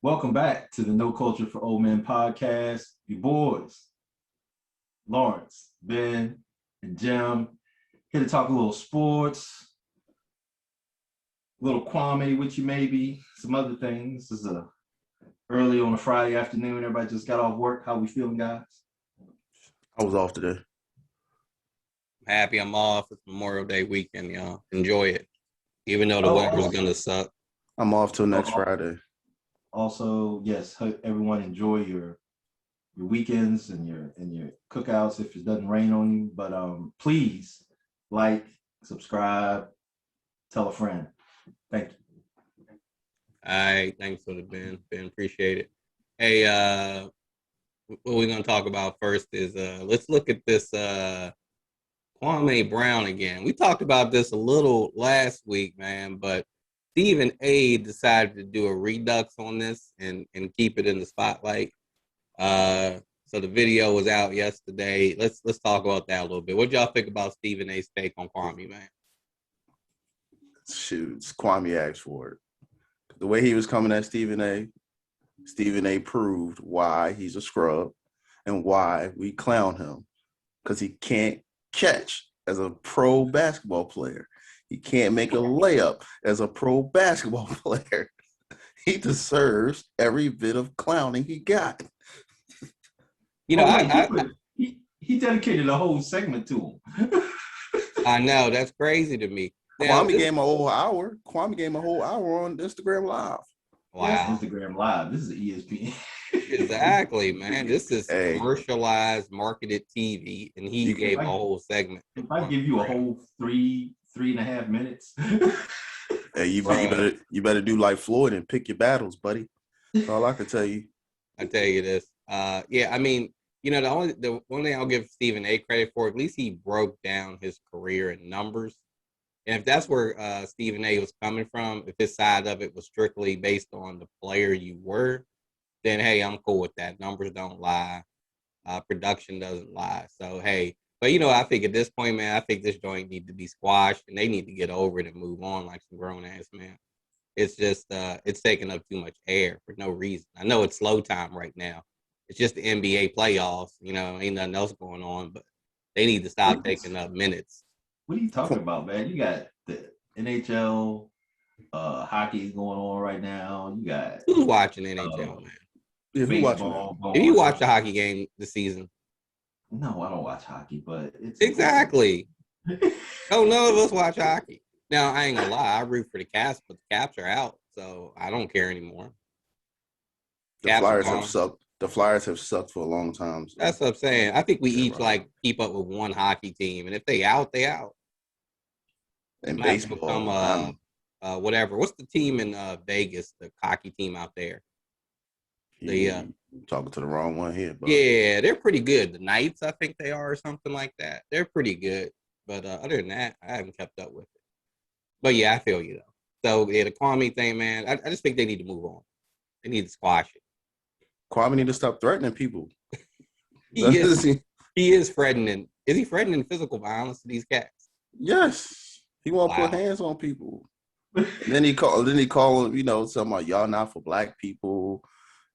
Welcome back to the No Culture for Old Men podcast. Your boys, Lawrence, Ben, and Jim, here to talk a little sports, a little Kwame with you, maybe some other things. This is early on a Friday afternoon. Everybody just got off work. How we feeling, guys? I was off today. Happy I'm off. It's Memorial Day weekend, y'all. Enjoy it. Even though the weather's gonna suck. I'm off till next Friday. Also, yes, hope everyone enjoy your weekends and your cookouts if it doesn't rain on you. But please like, subscribe, tell a friend. Thank you. All right, thanks for the Ben. Ben, appreciate it. Hey, what we're gonna talk about first is let's look at this Kwame Brown again. We talked about this a little last week, man, but Stephen A decided to do a redux on this and keep it in the spotlight. So the video was out yesterday. Let's talk about that a little bit. What y'all think about Stephen A's take on Kwame, man? Shoot, Kwame asked for it. The way he was coming at Stephen A proved why he's a scrub and why we clown him. Because he can't catch as a pro basketball player. He can't make a layup as a pro basketball player. He deserves every bit of clowning he got. You know, he dedicated a whole segment to him. I know, that's crazy to me. Now, Kwame gave him a whole hour. Kwame gave him a whole hour on Instagram Live. Wow. Yeah, Instagram Live. This is ESPN. Exactly, man. This is commercialized, marketed TV, and he gave a whole segment. If I give you a whole 3.5 minutes. Hey, you better do like Floyd and pick your battles, buddy. That's all I can tell you. I tell you this. Yeah, I mean, you know, the one thing I'll give Stephen A credit for, at least he broke down his career in numbers. And if that's where Stephen A was coming from, if his side of it was strictly based on the player you were, then hey, I'm cool with that. Numbers don't lie. Production doesn't lie. So hey, but you know, I think at this point, man, I think this joint need to be squashed and they need to get over it and move on like some grown ass man. It's just it's taking up too much air for no reason. I know it's slow time right now. It's just the NBA playoffs, you know, ain't nothing else going on, but they need to stop taking up minutes. What are you talking about, man? You got the NHL, hockey going on right now. You got who's watching NHL, man? If you watch the hockey game this season. No, I don't watch hockey, but it's exactly. No, none of us watch hockey. Now I ain't gonna lie, I root for the Caps, but the Caps are out, so I don't care anymore. The Flyers have sucked. The Flyers have sucked for a long time. So. That's what I'm saying. I think we each like keep up with one hockey team, and if they out, they out. And baseball, whatever. What's the team in Vegas? The hockey team out there. Talking to the wrong one here. But. Yeah, they're pretty good. The Knights, I think they are, or something like that. They're pretty good, but other than that, I haven't kept up with it. But yeah, I feel you though. So yeah, the Kwame thing, man, I just think they need to move on. They need to squash it. Kwame need to stop threatening people. he is threatening. Is he threatening physical violence to these cats? Yes, he won't put hands on people. then he call them, you know, talking about y'all not for black people.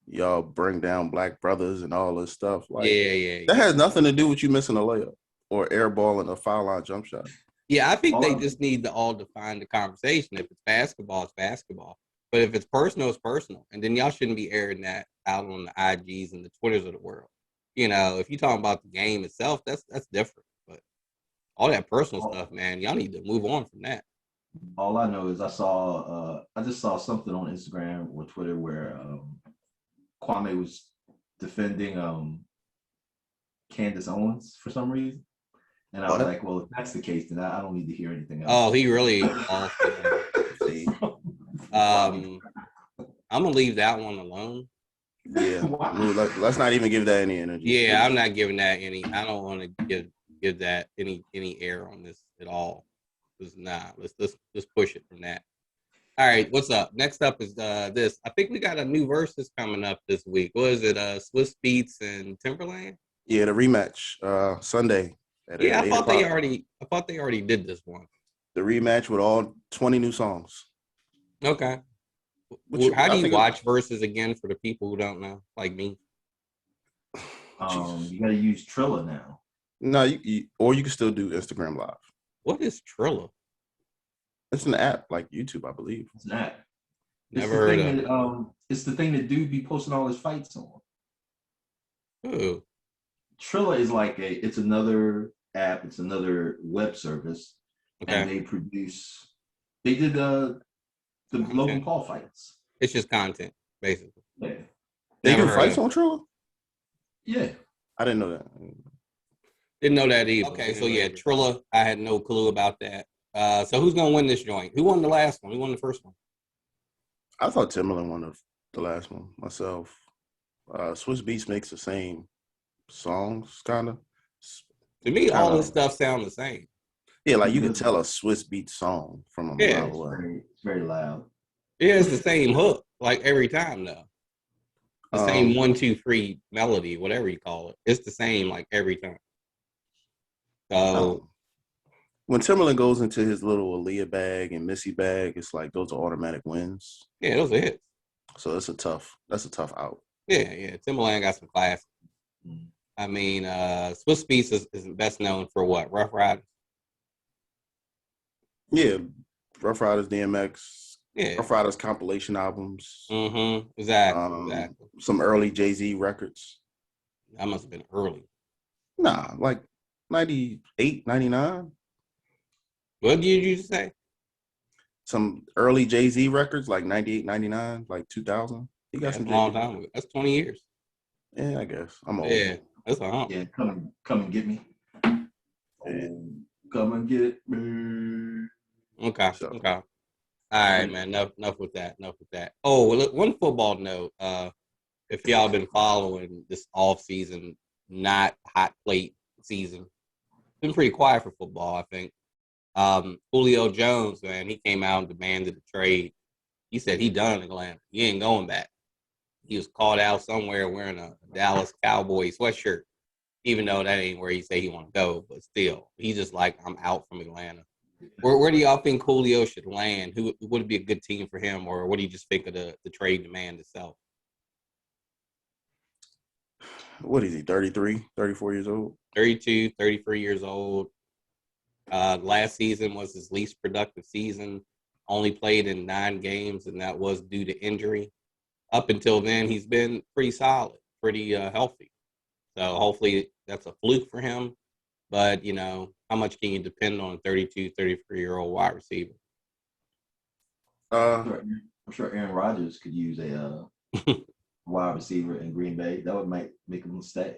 Y'all bring down black brothers and all this stuff. Like, that has nothing to do with you missing a layup or airballing a foul line jump shot. Yeah, I think they just need to all define the conversation. If it's basketball, it's basketball. But if it's personal, it's personal. And then y'all shouldn't be airing that out on the IGs and the Twitters of the world. You know, if you're talking about the game itself, that's different. But all that personal stuff, man, y'all need to move on from that. All I know is I just saw something on Instagram or Twitter where Kwame was defending Candace Owens for some reason. And I was like, well, if that's the case, then I don't need to hear anything else. Oh, he really I'm gonna leave that one alone. Yeah, let's not even give that any energy. Yeah, I'm not giving that any. I don't want to give that any air on this at all. Let's push it from that. All right, what's up? Next up is this. I think we got a new versus coming up this week. What is it? Swiss Beats and Timberland? Yeah, the rematch Sunday. Yeah, I thought they already did this one. The rematch with all 20 new songs. Okay. How do I you think watch versus again for the people who don't know, like me? Jesus. You got to use Trilla now. No, or you can still do Instagram Live. What is Trilla? It's an app like YouTube, I believe. It's not. Never heard of it. It's the thing that dude be posting all his fights on. Ooh, Trilla is like it's another app. It's another web service, and okay. They did the Content. Logan Paul fights. It's just content, basically. Yeah, They Never do heard fights of it. on Trilla? yeah. I didn't know that. Didn't know that either. Okay, so yeah, Trilla, I had no clue about that. So who's gonna win this joint? Who won the last one? Who won the first one? I thought Timberland won the last one myself. Swiss Beats makes the same songs, kind of. To me, all this stuff sounds the same. Yeah, like you can tell a Swiss Beats song from a mile away. It's very loud. Yeah, it's the same hook, like every time though. The same 1, 2, 3 melody, whatever you call it. It's the same like every time. So when Timberland goes into his little Aaliyah bag and Missy bag, it's like those are automatic wins. yeah, those are hits. So that's a tough out. Yeah. Timberland got some class. I mean, Swiss Beats is best known for what? Rough Riders? Yeah. Rough Riders, DMX, Yeah. Rough Riders compilation albums. Mm-hmm. Exactly. Some early Jay-Z records. That must have been early. Nah, like 98, 99. What did you say? Some early Jay-Z records, like 98, 99, like 2000. He got some a long time ago. That's 20 years. Yeah, I guess. I'm old. Yeah, that's a hump. Yeah, come and get me. Oh, come and get me. Okay. All right, man. Enough with that. Oh, well, look, one football note. If y'all been following this off season, not hot plate season, been pretty quiet for football, I think. Julio Jones, man, he came out and demanded a trade. He said he done in Atlanta. He ain't going back. He was caught out somewhere wearing a Dallas Cowboys sweatshirt, even though that ain't where he say he want to go. But still, he's just like, I'm out from Atlanta. Where do y'all think Julio should land? Who would be a good team for him, or what do you just think of the trade demand itself? What is he, 33, 34 years old? 32, 33 years old. Last season was his least productive season. Only played in 9 games, and that was due to injury. Up until then, he's been pretty solid, pretty healthy. So hopefully that's a fluke for him. But, you know, how much can you depend on a 32, 33-year-old wide receiver? I'm sure Aaron Rodgers could use a wide receiver in Green Bay. That might make him stay.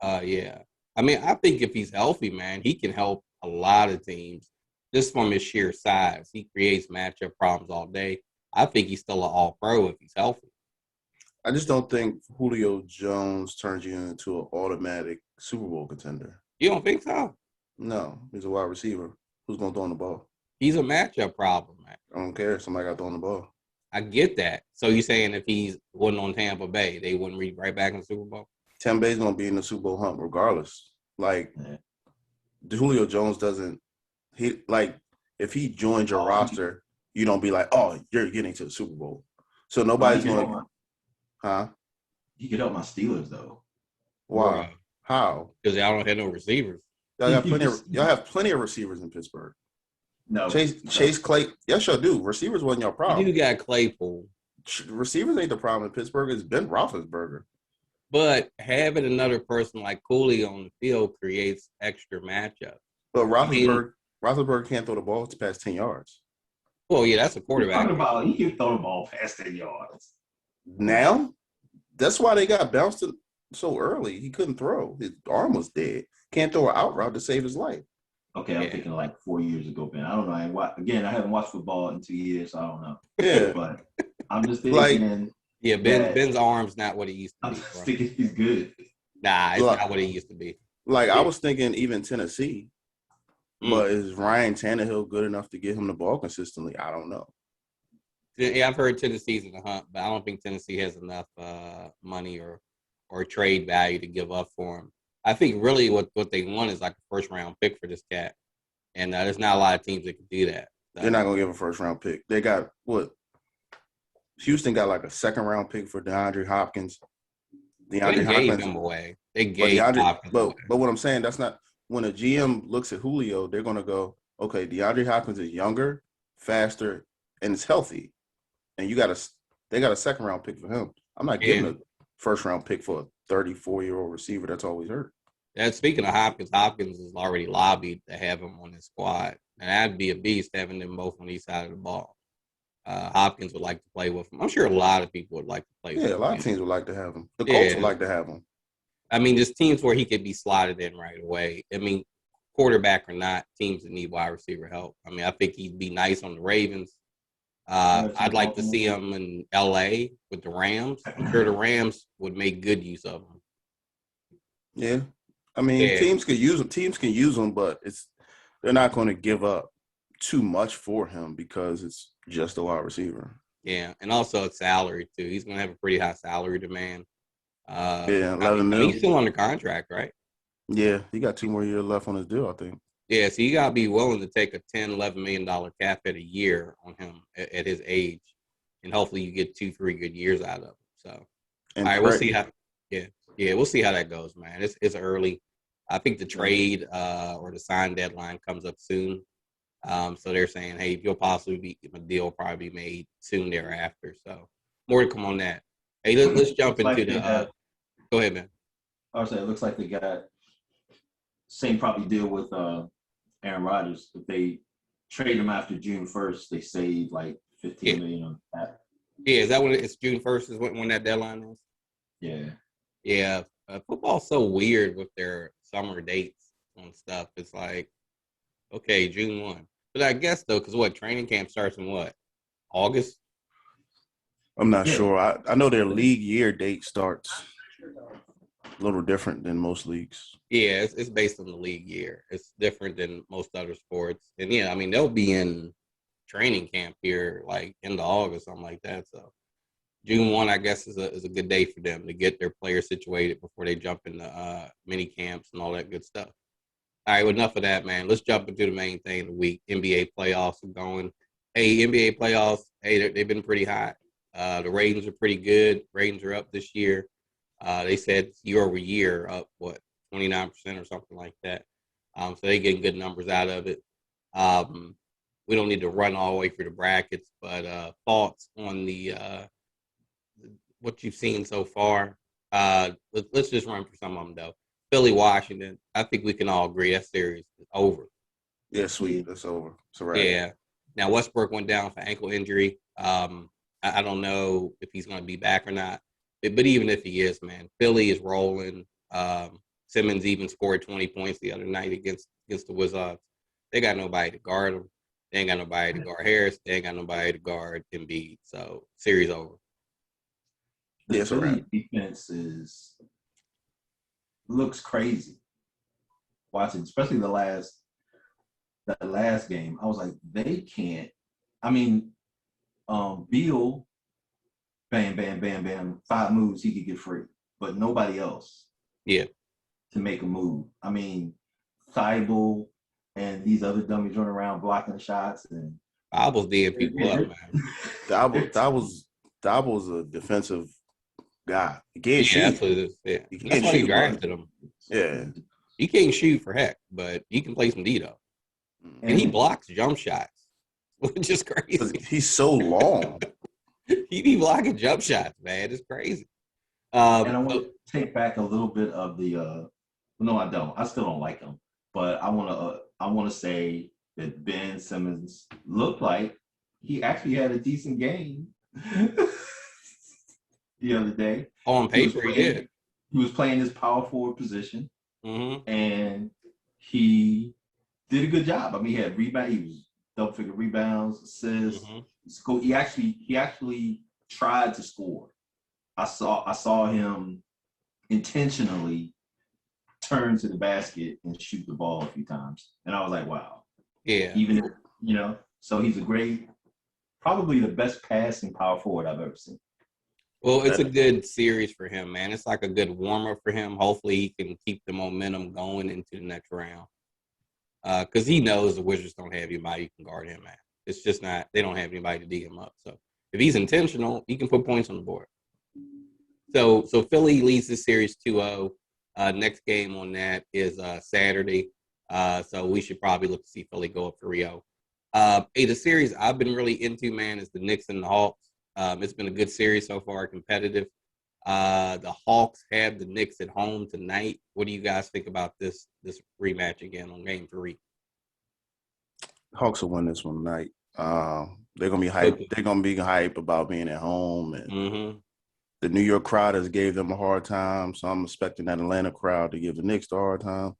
Yeah. I mean, I think if he's healthy, man, he can help a lot of teams just from his sheer size. He creates matchup problems all day. I think he's still an all-pro if he's healthy. I just don't think Julio Jones turns you into an automatic Super Bowl contender. You don't think so? No, he's a wide receiver. Who's going to throw on the ball? He's a matchup problem, man. I don't care. Somebody got to throw on the ball. I get that. So you're saying if he wasn't on Tampa Bay, they wouldn't read right back in the Super Bowl? Tampa Bay's going to be in the Super Bowl hunt regardless. Like, Julio Jones doesn't – he like if he joins your roster, you don't be like, oh, you're getting to the Super Bowl. So nobody's going to – huh? He could help my Steelers, though. Why? Right. How? Because y'all don't have no receivers. Y'all have plenty of receivers in Pittsburgh. No. Chase Clay. Yes, y'all do. Receivers wasn't your problem. You got Claypool. Receivers ain't the problem in Pittsburgh. It's Ben Roethlisberger. But having another person like Cooley on the field creates extra matchups. But Roethlisberger can't throw the ball to past 10 yards. Well, yeah, that's a quarterback. He can throw the ball past 10 yards. Now, that's why they got bounced so early. He couldn't throw. His arm was dead. Can't throw an out route to save his life. Okay, I'm thinking like 4 years ago, Ben. I don't know. I haven't watched football in 2 years, so I don't know. Yeah. But I'm just thinking. Ben's arm's not what he used to be. I'm just thinking he's good. Nah, it's not what he used to be. Like, I was thinking even Tennessee. But is Ryan Tannehill good enough to get him the ball consistently? I don't know. Yeah, I've heard Tennessee's in the hunt, but I don't think Tennessee has enough money or trade value to give up for him. I think really what they want is like a first-round pick for this cat. And there's not a lot of teams that can do that. So. They're not going to give a first-round pick. They got, what, Houston got like a second round pick for DeAndre Hopkins. They DeAndre gave Hopkins, him away. They but gave Hopkins away. but what I'm saying, that's not when a GM looks at Julio, they're gonna go, okay, DeAndre Hopkins is younger, faster, and is healthy, and they got a second round pick for him. I'm not giving a first round pick for a 34-year-old receiver that's always hurt. And speaking of Hopkins, Hopkins has already lobbied to have him on his squad, and that'd be a beast having them both on each side of the ball. Hopkins would like to play with him. I'm sure a lot of people would like to play with him. Yeah, a lot of teams would like to have him. The Colts would like to have him. I mean, there's teams where he could be slotted in right away. I mean, quarterback or not, teams that need wide receiver help. I mean, I think he'd be nice on the Ravens. I'd like to see him in LA with the Rams. I'm sure the Rams would make good use of him. Yeah. I mean, teams can use him. Teams can use him, but they're not going to give up too much for him because it's just a wide receiver. Yeah, and also it's salary too. He's going to have a pretty high salary demand. Yeah, 11 million. He's still under contract, right? Yeah, he got 2 more years left on his deal, I think. Yeah, so you got to be willing to take a $10, $11 million cap hit a year on him at his age, and hopefully you get 2-3 good years out of him. So, all right, we'll see how. Yeah, we'll see how that goes, man. It's early. I think the trade or the sign deadline comes up soon. So they're saying, hey, you'll possibly be a deal will probably be made soon thereafter. So more to come on that. Hey, let's jump into the. Go ahead, man. I was saying, it looks like they got same probably deal with Aaron Rodgers. If they trade him after June 1st, they save like $15 million on that. Yeah, is that when it's June 1st is when that deadline is? Yeah. Yeah, football's so weird with their summer dates on stuff. It's like, okay, June 1. But I guess, though, because training camp starts in what? August? I'm not sure. I know their league year date starts a little different than most leagues. Yeah, it's based on the league year. It's different than most other sports. And, yeah, I mean, they'll be in training camp here, like, into August, something like that. So June 1, I guess, is a good day for them to get their players situated before they jump into mini camps and all that good stuff. All right, well, enough of that, man. Let's jump into the main thing of the week. NBA playoffs are going. Hey, NBA playoffs, hey, they've been pretty hot. The ratings are pretty good. Ratings are up this year. They said year over year up, 29% or something like that. So they're getting good numbers out of it. We don't need to run all the way through the brackets, but thoughts on the what you've seen so far. Let's just run through some of them, though. Philly, Washington. I think we can all agree that series is over. Yeah, sweet. That's over. It's all right. Yeah. Now, Westbrook went down for ankle injury. I don't know if he's going to be back or not. But even if he is, man, Philly is rolling. Simmons even scored 20 points the other night against the Wizards. They got nobody to guard him. They ain't got nobody to guard Harris. They ain't got nobody to guard Embiid. So, series over. The Philly defense looks crazy. Watching, especially that last game, I was like, they can't. I mean, Beal, bam, bam, bam, bam, 5 moves he could get free, but nobody else. Yeah. To make a move. I mean, Thibault and these other dummies running around blocking shots and. Thibauld's DMing people up, man. Thibault's a defensive guy. He can't shoot. That's what it is. Yeah. That's why he drafted him. Yeah. He can't shoot for heck, but he can play some D, though. And he blocks jump shots, which is crazy. He's so long. He be blocking jump shots, man. It's crazy. And I want to take back a little bit of the no, I don't. I still don't like him. But I want to say that Ben Simmons looked like he actually had a decent game the other day. On paper, he did. He was playing his power forward position, and he did a good job. I mean, he had rebound. He was double-figure rebounds, assists. He actually tried to score. I saw him intentionally turn to the basket and shoot the ball a few times, and I was like, wow. Yeah. Even if, so he's probably the best passing power forward I've ever seen. Well, it's a good series for him, man. It's like a good warm-up for him. Hopefully he can keep the momentum going into the next round. Because he knows the Wizards don't have anybody who can guard him, man. It's just not – they don't have anybody to D him up. So If he's intentional, he can put points on the board. So Philly leads this series 2-0. Next game on that is Saturday. So we should probably look to see Philly go up 3-0. Hey, the series I've been really into, man, is the Knicks and the Hawks. It's been a good series so far, competitive. The Hawks have the Knicks at home tonight. What do you guys think about this rematch again on Game 3? Hawks will win this one tonight. They're gonna be hyped. Okay. They're gonna be hype about being at home, and Mm-hmm. the New York crowd has gave them a hard time. So I'm expecting that Atlanta crowd to give the Knicks a hard time.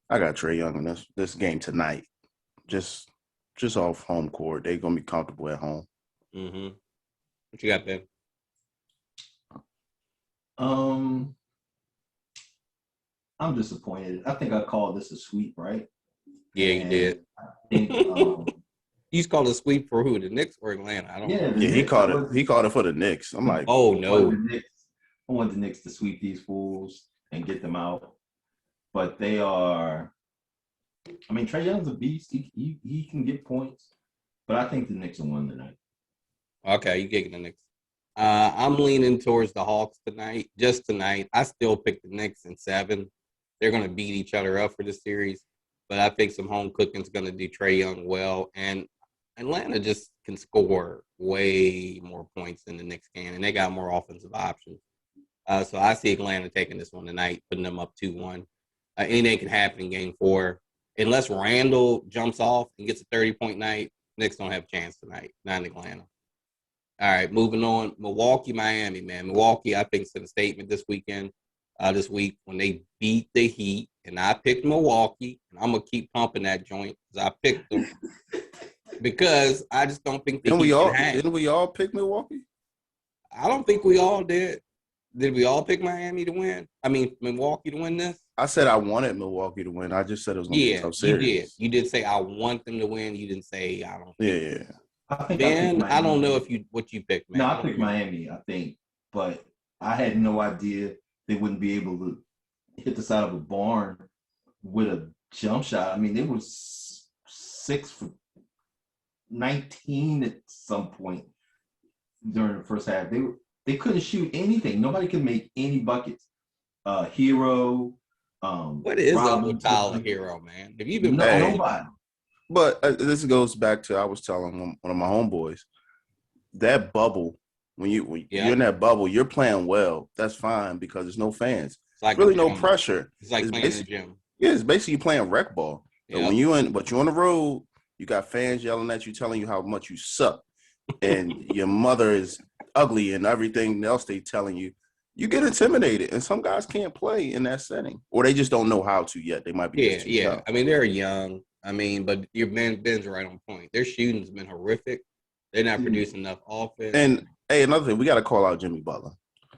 I got Trae Young in this game tonight. Just off home court. They're gonna be comfortable at home. Mm-hmm. What you got, Ben? I'm disappointed. I think I called this a sweep, right? Yeah, you And did. I think, You just called a sweep for who? The Knicks or Atlanta? I don't know. the Yeah, he Knicks, called it. He called it for the Knicks. I'm like, Oh I no. want the Knicks to sweep these fools and get them out. But they are. I mean, Trae Young's a beast. He can get points, but I think the Knicks will win tonight. Okay, you kicking the Knicks. I'm leaning towards the Hawks tonight. Just tonight. I still pick the Knicks in 7. They're gonna beat each other up for the series. But I think some home cooking's gonna do Trae Young well. And Atlanta just can score way more points than the Knicks can, and they got more offensive options. So I see Atlanta taking this one tonight, putting them up 2-1. Anything can happen in Game 4. Unless Randall jumps off and gets a 30-point night, Knicks don't have a chance tonight. Not in Atlanta. All right, moving on. Milwaukee, Miami, man. Milwaukee, I think, sent a statement this week when they beat the Heat, and I picked Milwaukee, and I'm gonna keep pumping that joint because I picked them because I just don't think the didn't Heat we all? can hang. Didn't we all pick Milwaukee? I don't think we all did. Did we all pick Miami to win? I mean, Milwaukee to win this? I said I wanted Milwaukee to win. I just said it was going to be a tough You did. series. You did say I want them to win. You didn't say I don't. Yeah. I think Ben, I don't know Miami. what you picked, man. No, I picked Miami. I think, but I had no idea they wouldn't be able to hit the side of a barn with a jump shot. I mean, they were 6 for 19 at some point during the first half. They couldn't shoot anything. Nobody could make any buckets. Hero. What is up with Tyler Hero, man? Have you been nobody? But this goes back to I was telling one of my homeboys that bubble. When you're in that bubble, you're playing well. That's fine because there's no fans. It's like really no pressure. It's like playing in the gym. Yeah, it's basically playing rec ball. So Yep. when you're on the road, you got fans yelling at you, telling you how much you suck, and your mother is ugly and everything else they telling you. You get intimidated, and some guys can't play in that setting, or they just don't know how to yet. They might be just too young. I mean, they're young. I mean, but your Ben's right on point. Their shooting's been horrific. They're not producing enough offense. And hey, another thing, we got to call out Jimmy Butler.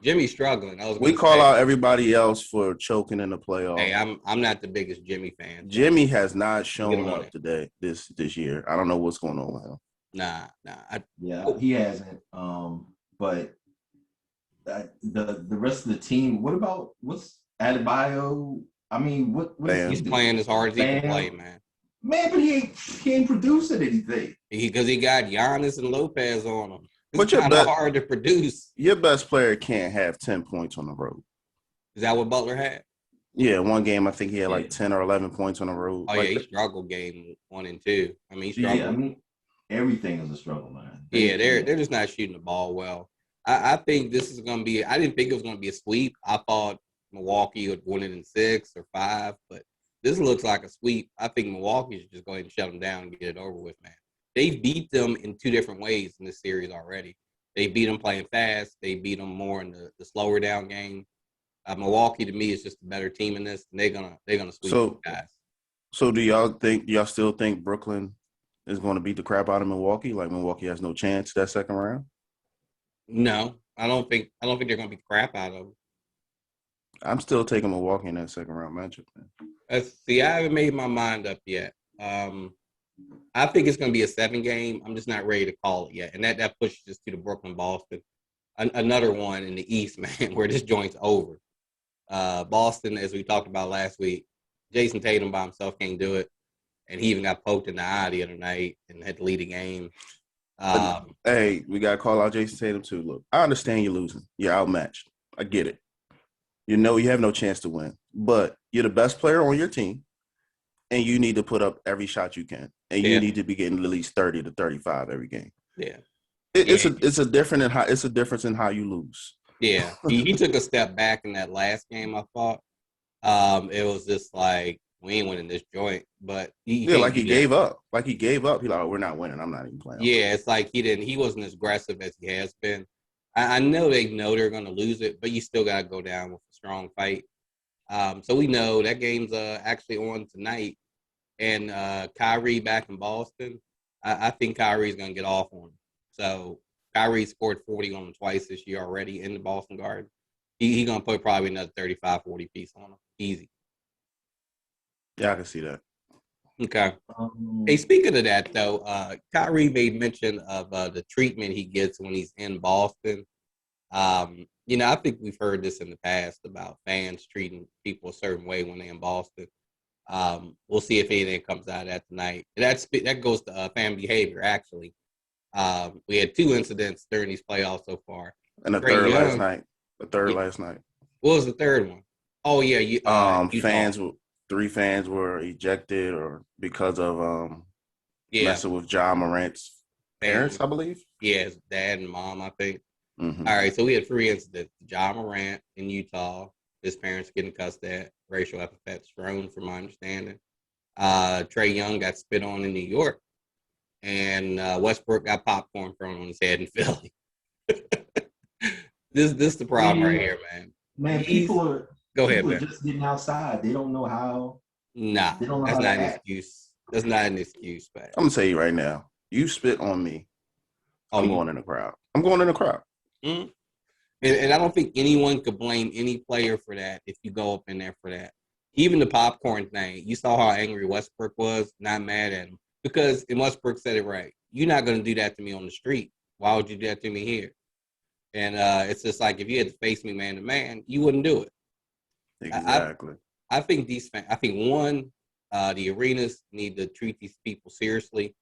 Jimmy's struggling. We call out everybody else for choking in the playoffs. Hey, I'm not the biggest Jimmy fan. Jimmy has not shown up today this year. I don't know what's going on with him. Nah. He hasn't. But the rest of the team. What's Adebayo? I mean, what he's playing as hard as he can play, man. Man, but he ain't producing anything. Because he got Giannis and Lopez on him. But it's kind of hard to produce. Your best player can't have 10 points on the road. Is that what Butler had? Yeah, one game I think he had like 10 or 11 points on the road. Oh, he struggled game 1 and 2. I mean, he struggled. Yeah, I mean, everything is a struggle, man. They're just not shooting the ball well. I think this is going to be – I didn't think it was going to be a sweep. I thought Milwaukee would win it in 6 or 5, but this looks like a sweep. I think Milwaukee should just go ahead and shut them down and get it over with, man. They beat them in 2 different ways in this series already. They beat them playing fast. They beat them more in the slower down game. Milwaukee, to me, is just a better team in this, and they're gonna sweep these guys. So do y'all still think Brooklyn is going to beat the crap out of Milwaukee? Like Milwaukee has no chance that second round? No, I don't think they're going to beat the crap out of them. I'm still taking Milwaukee in that second round matchup, man. See, I haven't made my mind up yet. I think it's going to be a 7-game. I'm just not ready to call it yet, and that pushes us to the Brooklyn-Boston. Another one in the East, man, where this joint's over. Boston, as we talked about last week, Jason Tatum by himself can't do it, and he even got poked in the eye the other night and had to lead the game. Hey, we gotta call out Jason Tatum too. Look, I understand you're losing. You're outmatched. I get it. You know you have no chance to win, but you're the best player on your team, and you need to put up every shot you can, and you need to be getting at least 30 to 35 every game. Yeah. It's a difference in how you lose. Yeah, he took a step back in that last game. I thought it was just like we ain't winning this joint, but he gave up. Like he gave up. He like, oh, we're not winning. I'm not even playing. Yeah, it's like he wasn't as aggressive as he has been. I know they know they're going to lose it, but you still got to go down with a strong fight. So we know that game's actually on tonight, and Kyrie back in Boston. I think Kyrie's going to get off on him. So Kyrie scored 40 on him twice this year already in the Boston Garden. He's going to put probably another 35, 40 piece on him. Easy. Yeah, I can see that. Okay. Hey, speaking of that, though, Kyrie made mention of the treatment he gets when he's in Boston. I think we've heard this in the past about fans treating people a certain way when they're in Boston. We'll see if anything comes out of that tonight. That goes to fan behavior, actually. We had 2 incidents during these playoffs so far. And the third last night. Last night. What was the third one? Oh, yeah. Fans, 3 fans were ejected or because of messing with John Morant's parents, I believe. Yeah, his dad and mom, I think. Mm-hmm. All right, so we had 3 incidents. John Morant in Utah, his parents getting cussed at, racial epithets thrown, from my understanding. Trae Young got spit on in New York, and Westbrook got popcorn thrown on his head in Philly. This the problem right here, man. Man, people are man. just getting outside. They don't know how. Nah, they don't know that's how not to an act. excuse. That's not an excuse, man. I'm gonna tell you right now. You spit on me. I'm going in the crowd. I'm going in the crowd. Mm-hmm. And I don't think anyone could blame any player for that if you go up in there for that. Even the popcorn thing, you saw how angry Westbrook was, not mad at him. Because, and Westbrook said it right, you're not going to do that to me on the street. Why would you do that to me here? And it's just like, if you had to face me man to man, you wouldn't do it. Exactly. I think the arenas need to treat these people seriously.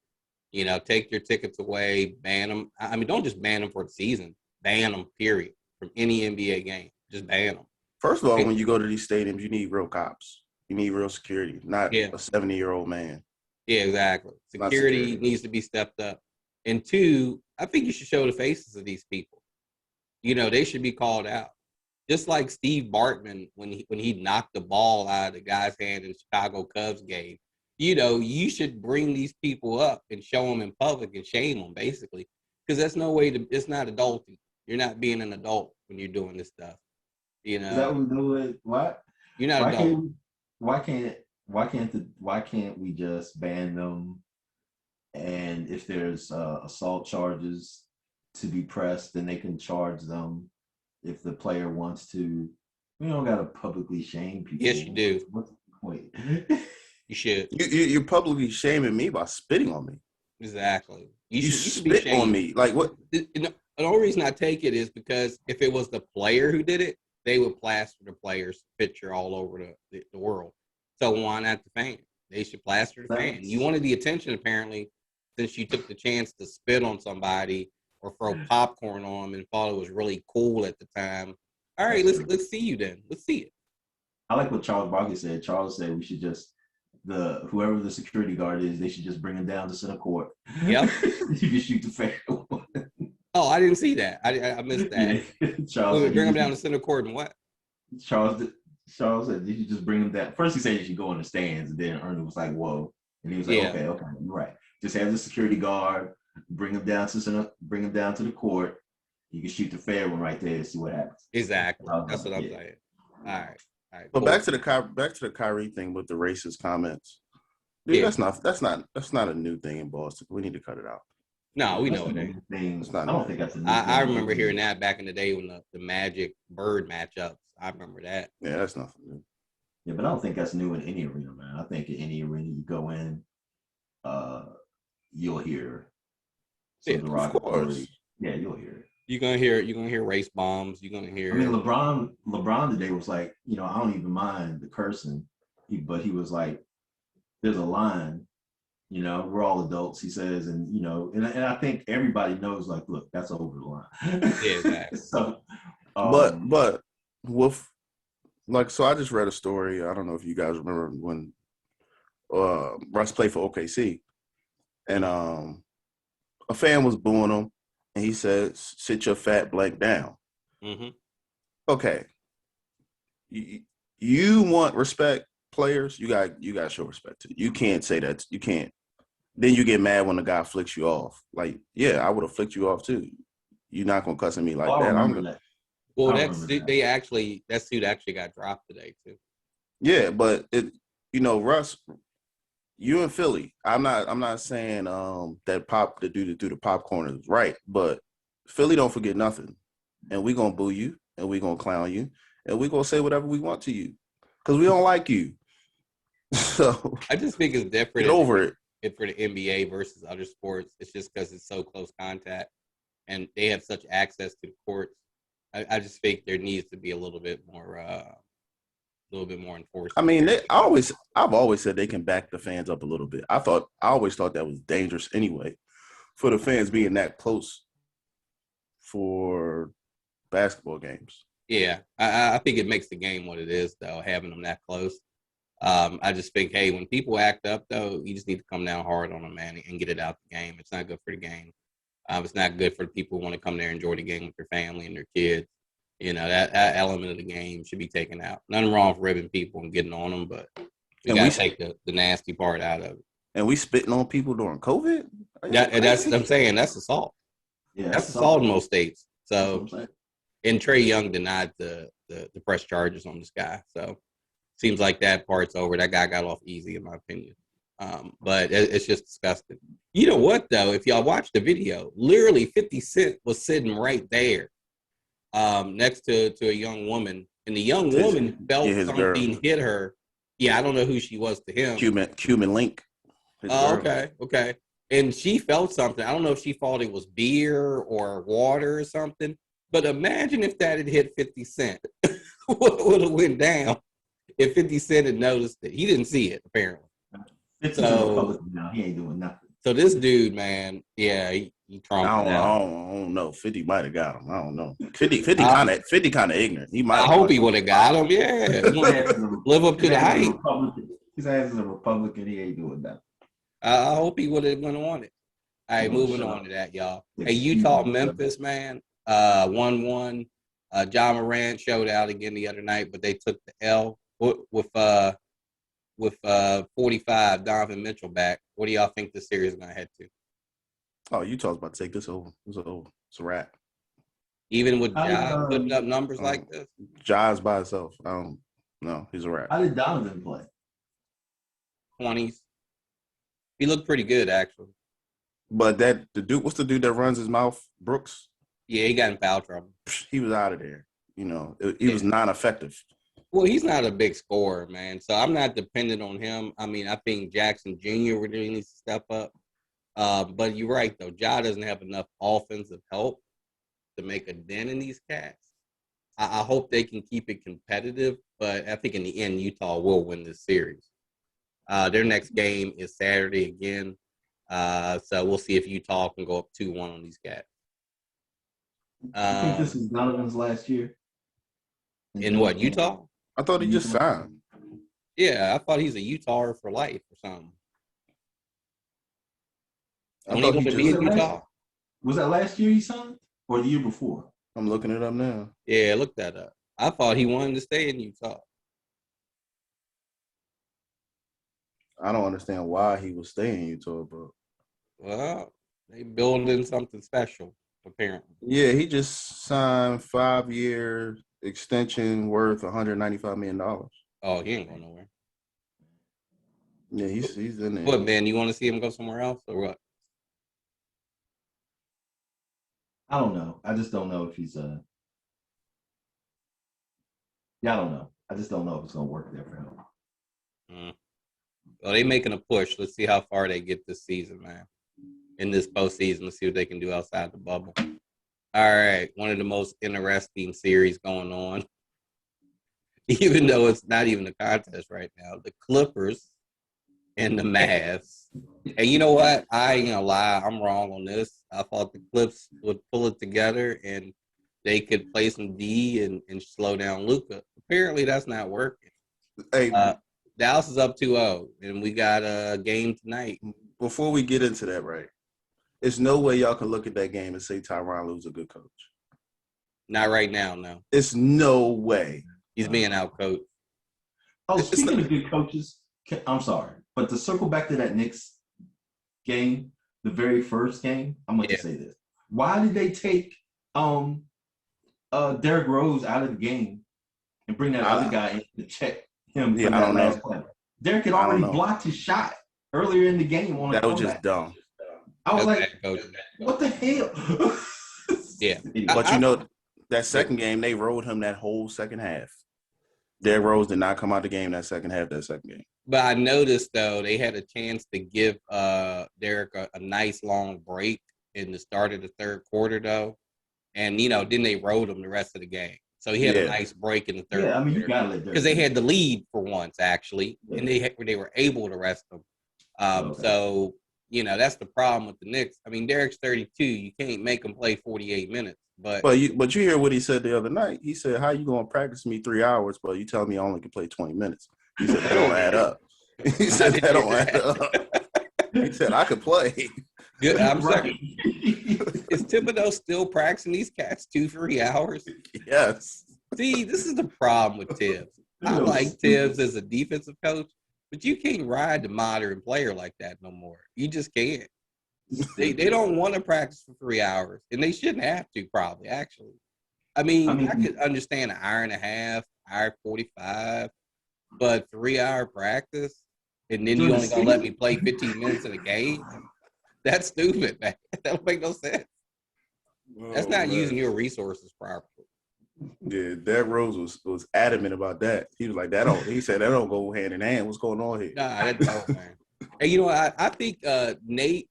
Take your tickets away, ban them. I mean, don't just ban them for the season. Ban them, period, from any NBA game. Just ban them. First of all, when you go to these stadiums, you need real cops. You need real security, not a 70-year-old man. Yeah, exactly. Security needs to be stepped up. And 2, I think you should show the faces of these people. They should be called out. Just like Steve Bartman, when he knocked the ball out of the guy's hand in the Chicago Cubs game. You should bring these people up and show them in public and shame them, basically. Because that's no way it's not adulting. You're not being an adult when you're doing this stuff. Is that what we do it? What? You're not adult. Why can't we just ban them? And if there's assault charges to be pressed, then they can charge them if the player wants to. We don't gotta publicly shame people. Yes, you do. What's the point? You should. You're publicly shaming me by spitting on me. Exactly. You spit on me. Like what? The only reason I take it is because if it was the player who did it, they would plaster the player's picture all over the world. So why not the fan? They should plaster the fan. You wanted the attention, apparently, since you took the chance to spit on somebody or throw popcorn on them and thought it was really cool at the time. All right, let's see you then. Let's see it. I like what Charles Barkley said. Charles said we should just whoever the security guard is, they should just bring him down to center court. Yep. You can shoot the fair one. Oh, I didn't see that. I missed that. Yeah. Charles bring him down to center court and what? Charles said you should just bring him down. First he said you should go in the stands, and then Ernie was like, "Whoa," and he was like, "Okay, you're right. Just have the security guard bring him down to the court. You can shoot the fair one right there and see what happens." Exactly. That's what I'm saying. All right. But cool. back to the Kyrie thing with the racist comments. Dude, that's not a new thing in Boston. We need to cut it out. No, we know it ain't. I don't think that's a new thing. I remember hearing that back in the day when the Magic Bird matchups. I remember that. Yeah, that's nothing new. Yeah, but I don't think that's new in any arena, man. I think in any arena you go in, you'll hear some derogatory. Yeah, you'll hear it. You're gonna hear race bombs. You're gonna hear. I mean, LeBron today was like, I don't even mind the cursing, but he was like, there's a line, You know, we're all adults, he says, and you know, and I think everybody knows, like, look, that's over the line. Yeah, exactly. So, But with like, so I just read a story. I don't know if you guys remember when Russ played for OKC, and a fan was booing him, and he said, "Sit your fat blank down." Mm-hmm. Okay, you want respect, players. You got to show respect to. You can't say that. You can't. Then you get mad when the guy flicks you off. Like, yeah, I would have flicked you off too. You're not gonna cuss at me like I that. remember that. Well, I that remember suit, that suit actually got dropped today too. Yeah, but Russ, you in Philly. I'm not saying that the dude that threw the popcorn is right, but Philly don't forget nothing. And we gonna boo you, and we gonna clown you, and we gonna say whatever we want to you. Because we don't like you. So I just think it's different. get over it. For the NBA versus other sports. It's just because it's so close contact and they have such access to the courts. I just think there needs to be a little bit more enforcement. I mean, I've always said they can back the fans up a little bit. I always thought that was dangerous anyway, for the fans being that close for basketball games. Yeah, I think it makes the game what it is, though, having them that close. I just think, hey, when people act up, though, you just need to come down hard on them, man, and get it out the game. It's not good for the game. It's not good for the people who want to come there and enjoy the game with their family and their kids. You know, that element of the game should be taken out. Nothing wrong with ribbing people and getting on them, but we got to take the nasty part out of it. And we spitting on people during COVID? That's I'm saying. That's assault. Yeah, that's assault in most states. So, and Trey Young denied the press charges on this guy. So, seems like that part's over. That guy got off easy, in my opinion. But it's just disgusting. You know what, though? If y'all watch the video, literally 50 Cent was sitting right there next to a young woman. And the young woman felt something hit her. Yeah, I don't know who she was to him. Cuban Link. Oh, okay. And she felt something. I don't know if she thought it was beer or water or something. But imagine if that had hit 50 Cent. What would have went down if 50 Cent had noticed it? He didn't see it, apparently. So now he ain't doing nothing. So this dude, man, yeah, he trumped I don't know. 50 might have got him. I don't know. 50 kind of ignorant. He might. I hope he would have got him. Yeah, live up to the hype. His ass is a Republican. He ain't doing that. I hope he would have went on it. All right, moving on to that, y'all. Hey, Utah, Memphis, man, 1-1. John Morant showed out again the other night, but they took the L with 45. Donovan Mitchell back. What do y'all think this series is gonna head to? Oh, Utah's about to take this over. It's a wrap. Even with Ja putting up numbers like this, Ja's by himself. I don't know. He's a wrap. How did Donovan play? 20s. He looked pretty good, actually. But the dude, what's the dude that runs his mouth? Brooks? Yeah, he got in foul trouble. He was out of there. You know, he was non-effective. Well, he's not a big scorer, man. So I'm not dependent on him. I mean, I think Jackson Jr. really needs to step up. But you're right, though. Ja doesn't have enough offensive help to make a dent in these cats. I hope they can keep it competitive, but I think in the end, Utah will win this series. Their next game is Saturday again. So we'll see if Utah can go up 2-1 on these cats. I think this is Donovan's last year. In what, Utah? I thought he just signed. Yeah, I thought he's a Utaher for life or something. I thought he just Utah. Was that last year he signed or the year before? I'm looking it up now. Yeah, look that up. I thought he wanted to stay in Utah. I don't understand why he was staying in Utah, but well, they building something special, apparently. Yeah, he just signed 5-year extension worth $195 million. Oh, he ain't going nowhere. Yeah, he's in there. What, man? You want to see him go somewhere else or what? I don't know. I just don't know if he's I don't know. I just don't know if it's gonna work there for him. Well, they making a push. Let's see how far they get this season, man. In this postseason, let's see what they can do outside the bubble. All right, one of the most interesting series going on, even though it's not even a contest right now. The Clippers and the Mavs. And you know what? I ain't gonna lie, I'm wrong on this. I thought the Clips would pull it together and they could play some D and slow down Luca. Apparently, that's not working. Hey, Dallas is up 2-0, and we got a game tonight. before we get into that, right? There's no way y'all can look at that game and say Tyronn Lue's a good coach. Not right now, no. It's no way. He's being outcoached. Oh, It's speaking not- of good coaches, I'm sorry, but to circle back to that Knicks game, the very first game, I'm going to say this. Why did they take Derrick Rose out of the game and bring that other guy in to check him Yeah, for I that don't last know. play? Derrick had I don't already know. blocked his shot earlier in the game on a That was comeback. just dumb. I was Okay, like, coach. what the hell? Yeah. Anyway. But you know, that second game, they rode him that whole second half. Derrick Rose did not come out the game that second half, that second game. But I noticed, though, they had a chance to give Derrick a nice long break in the start of the third quarter, though. And, then they rode him the rest of the game. So he had a nice break in the third Yeah, I mean, you quarter. got to let Derrick. Because they had the lead for once, actually. Yeah. And they were able to rest him. Okay. So, that's the problem with the Knicks. I mean, Derrick's 32. You can't make him play 48 minutes. But you hear what he said the other night. He said, how you going to practice me 3 hours, but you tell me I only can play 20 minutes? He said, that don't add up. He said, that don't add up. He said, I could play. good, I'm Right. sorry. Is Thibodeau still practicing these cats 2-3 hours? Yes. See, this is the problem with Tibbs. I like Tibbs as a defensive coach, but you can't ride the modern player like that no more. You just can't. They don't want to practice for 3 hours, and they shouldn't have to, probably, actually. I mean, I could understand an hour and a half, hour 45, but 3-hour practice, and then you only going to let me play 15 minutes in a game? That's stupid, man. That don't make no sense. That's not using your resources properly. Yeah, Derrick Rose was adamant about that. He was like, he said that don't go hand in hand. What's going on here? Nah, that don't, man. And you know what? I think Nate,